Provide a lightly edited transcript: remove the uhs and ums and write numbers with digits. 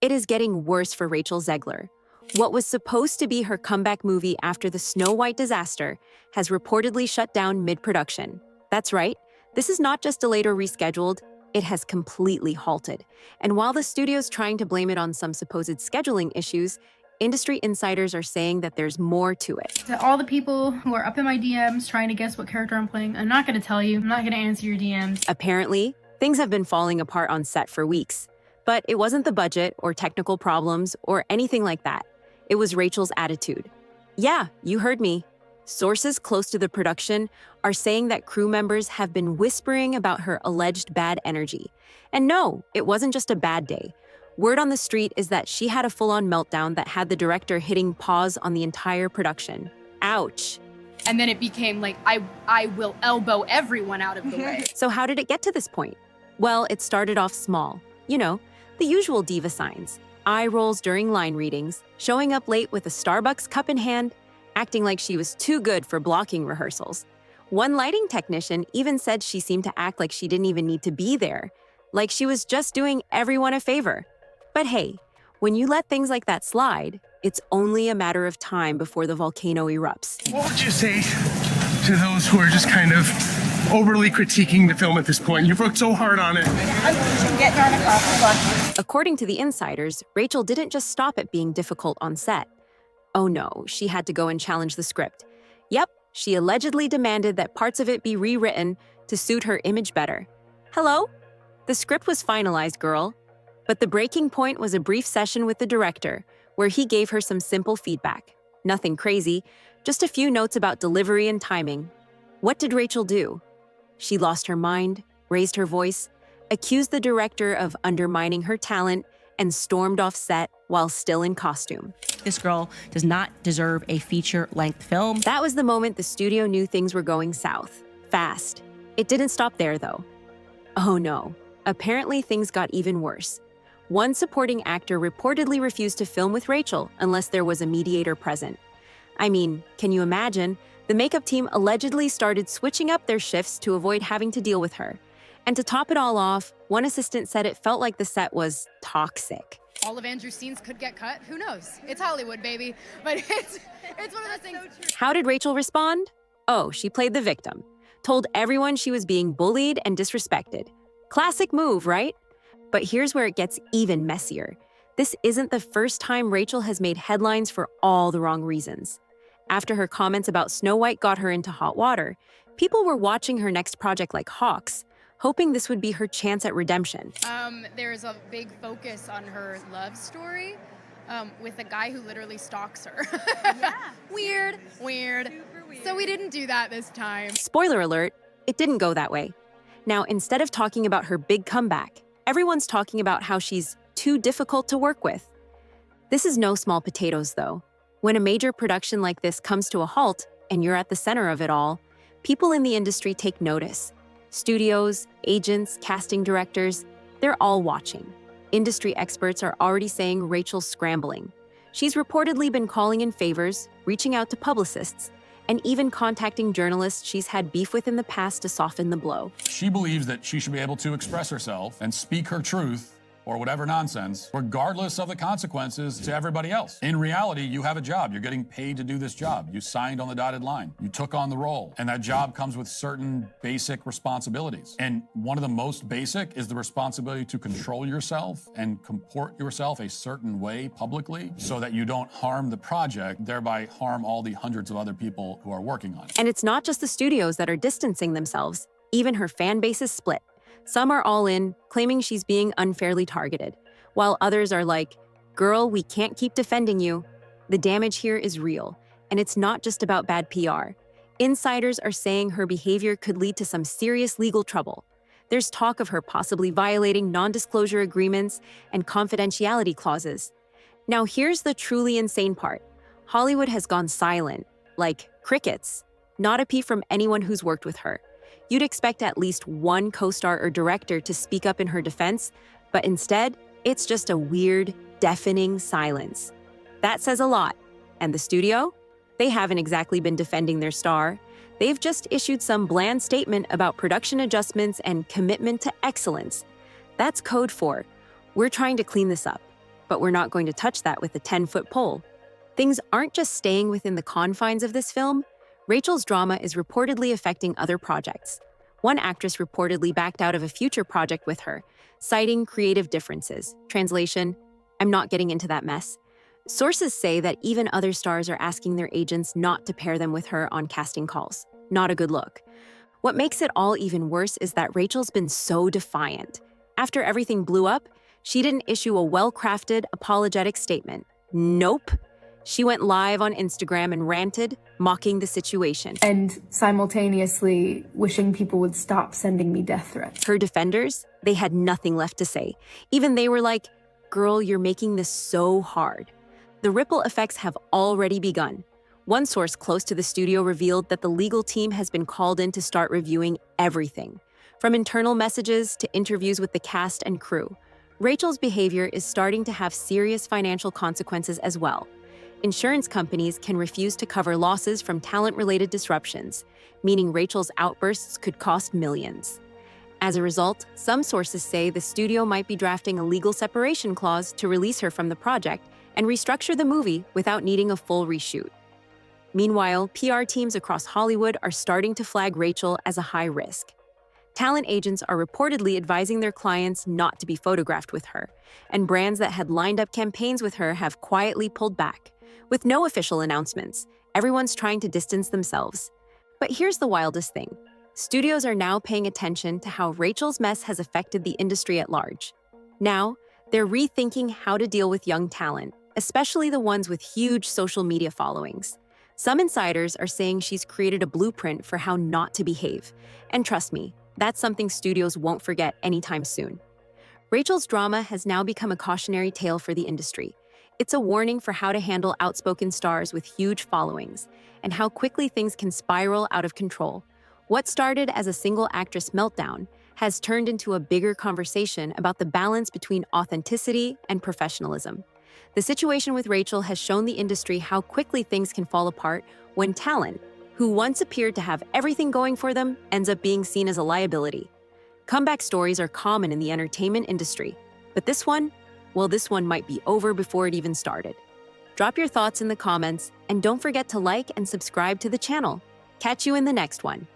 It is getting worse for Rachel Zegler. What was supposed to be her comeback movie after the Snow White disaster has reportedly shut down mid-production. That's right, this is not just delayed or rescheduled, it has completely halted. And while the studio's trying to blame it on some supposed scheduling issues, industry insiders are saying that there's more to it. To all the people who are up in my DMs trying to guess what character I'm playing, I'm not going to tell you. I'm not going to answer your DMs. Apparently, things have been falling apart on set for weeks. But it wasn't the budget or technical problems or anything like that. It was Rachel's attitude. Yeah, you heard me. Sources close to the production are saying that crew members have been whispering about her alleged bad energy. And no, it wasn't just a bad day. Word on the street is that she had a full-on meltdown that had the director hitting pause on the entire production. Ouch. And then it became like, I will elbow everyone out of the way. So how did it get to this point? Well, it started off small. You know, the usual diva signs. Eye rolls during line readings, showing up late with a Starbucks cup in hand, acting like she was too good for blocking rehearsals. One lighting technician even said she seemed to act like she didn't even need to be there, like she was just doing everyone a favor. But hey, when you let things like that slide, it's only a matter of time before the volcano erupts. What would you say to those who are just kind of overly critiquing the film at this point? You've worked so hard on it. According to the insiders, Rachel didn't just stop at being difficult on set. Oh no, she had to go and challenge the script. Yep, she allegedly demanded that parts of it be rewritten to suit her image better. Hello? The script was finalized, girl. But the breaking point was a brief session with the director, where he gave her some simple feedback. Nothing crazy, just a few notes about delivery and timing. What did Rachel do? She lost her mind, raised her voice, accused the director of undermining her talent, and stormed off set while still in costume. This girl does not deserve a feature-length film. That was the moment the studio knew things were going south. Fast. It didn't stop there, though. Oh no. Apparently, things got even worse. One supporting actor reportedly refused to film with Rachel unless there was a mediator present. I mean, can you imagine? The makeup team allegedly started switching up their shifts to avoid having to deal with her. And to top it all off, one assistant said it felt like the set was toxic. All of Andrew's scenes could get cut. Who knows? It's Hollywood, baby. But it's one of those things. How did Rachel respond? Oh, she played the victim. Told everyone she was being bullied and disrespected. Classic move, right? But here's where it gets even messier. This isn't the first time Rachel has made headlines for all the wrong reasons. After her comments about Snow White got her into hot water, people were watching her next project like hawks, hoping this would be her chance at redemption. There's a big focus on her love story with a guy who literally stalks her. Yeah. Weird. Super weird. So we didn't do that this time. Spoiler alert, it didn't go that way. Now, instead of talking about her big comeback, everyone's talking about how she's too difficult to work with. This is no small potatoes, though. When a major production like this comes to a halt, and you're at the center of it all, people in the industry take notice. Studios, agents, casting directors, they're all watching. Industry experts are already saying Rachel's scrambling. She's reportedly been calling in favors, reaching out to publicists, and even contacting journalists she's had beef with in the past to soften the blow. She believes that she should be able to express herself and speak her truth or whatever nonsense, regardless of the consequences to everybody else. In reality, you have a job. You're getting paid to do this job. You signed on the dotted line. You took on the role. And that job comes with certain basic responsibilities. And one of the most basic is the responsibility to control yourself and comport yourself a certain way publicly so that you don't harm the project, thereby harm all the hundreds of other people who are working on it. And it's not just the studios that are distancing themselves. Even her fan base is split. Some are all in, claiming she's being unfairly targeted, while others are like, girl, we can't keep defending you. The damage here is real, and it's not just about bad PR. Insiders are saying her behavior could lead to some serious legal trouble. There's talk of her possibly violating non-disclosure agreements and confidentiality clauses. Now here's the truly insane part. Hollywood has gone silent, like crickets. Not a peep from anyone who's worked with her. You'd expect at least one co-star or director to speak up in her defense, but instead, it's just a weird, deafening silence. That says a lot. And the studio? They haven't exactly been defending their star. They've just issued some bland statement about production adjustments and commitment to excellence. That's code for, we're trying to clean this up. but we're not going to touch that with a 10-foot pole. Things aren't just staying within the confines of this film. Rachel's drama is reportedly affecting other projects. One actress reportedly backed out of a future project with her, citing creative differences. Translation, I'm not getting into that mess. Sources say that even other stars are asking their agents not to pair them with her on casting calls. Not a good look. What makes it all even worse is that Rachel's been so defiant. After everything blew up, she didn't issue a well-crafted, apologetic statement. Nope. She went live on Instagram and ranted, mocking the situation. And simultaneously wishing people would stop sending me death threats. Her defenders, they had nothing left to say. Even they were like, girl, you're making this so hard. The ripple effects have already begun. One source close to the studio revealed that the legal team has been called in to start reviewing everything, from internal messages to interviews with the cast and crew. Rachel's behavior is starting to have serious financial consequences as well. Insurance companies can refuse to cover losses from talent-related disruptions, meaning Rachel's outbursts could cost millions. As a result, some sources say the studio might be drafting a legal separation clause to release her from the project and restructure the movie without needing a full reshoot. Meanwhile, PR teams across Hollywood are starting to flag Rachel as a high risk. Talent agents are reportedly advising their clients not to be photographed with her, and brands that had lined up campaigns with her have quietly pulled back. With no official announcements, everyone's trying to distance themselves. But here's the wildest thing. Studios are now paying attention to how Rachel's mess has affected the industry at large. Now, they're rethinking how to deal with young talent, especially the ones with huge social media followings. Some insiders are saying she's created a blueprint for how not to behave. And trust me, that's something studios won't forget anytime soon. Rachel's drama has now become a cautionary tale for the industry. It's a warning for how to handle outspoken stars with huge followings and how quickly things can spiral out of control. What started as a single actress meltdown has turned into a bigger conversation about the balance between authenticity and professionalism. The situation with Rachel has shown the industry how quickly things can fall apart when talent, who once appeared to have everything going for them, ends up being seen as a liability. Comeback stories are common in the entertainment industry, but this one might be over before it even started. Drop your thoughts in the comments, and don't forget to like and subscribe to the channel. Catch you in the next one.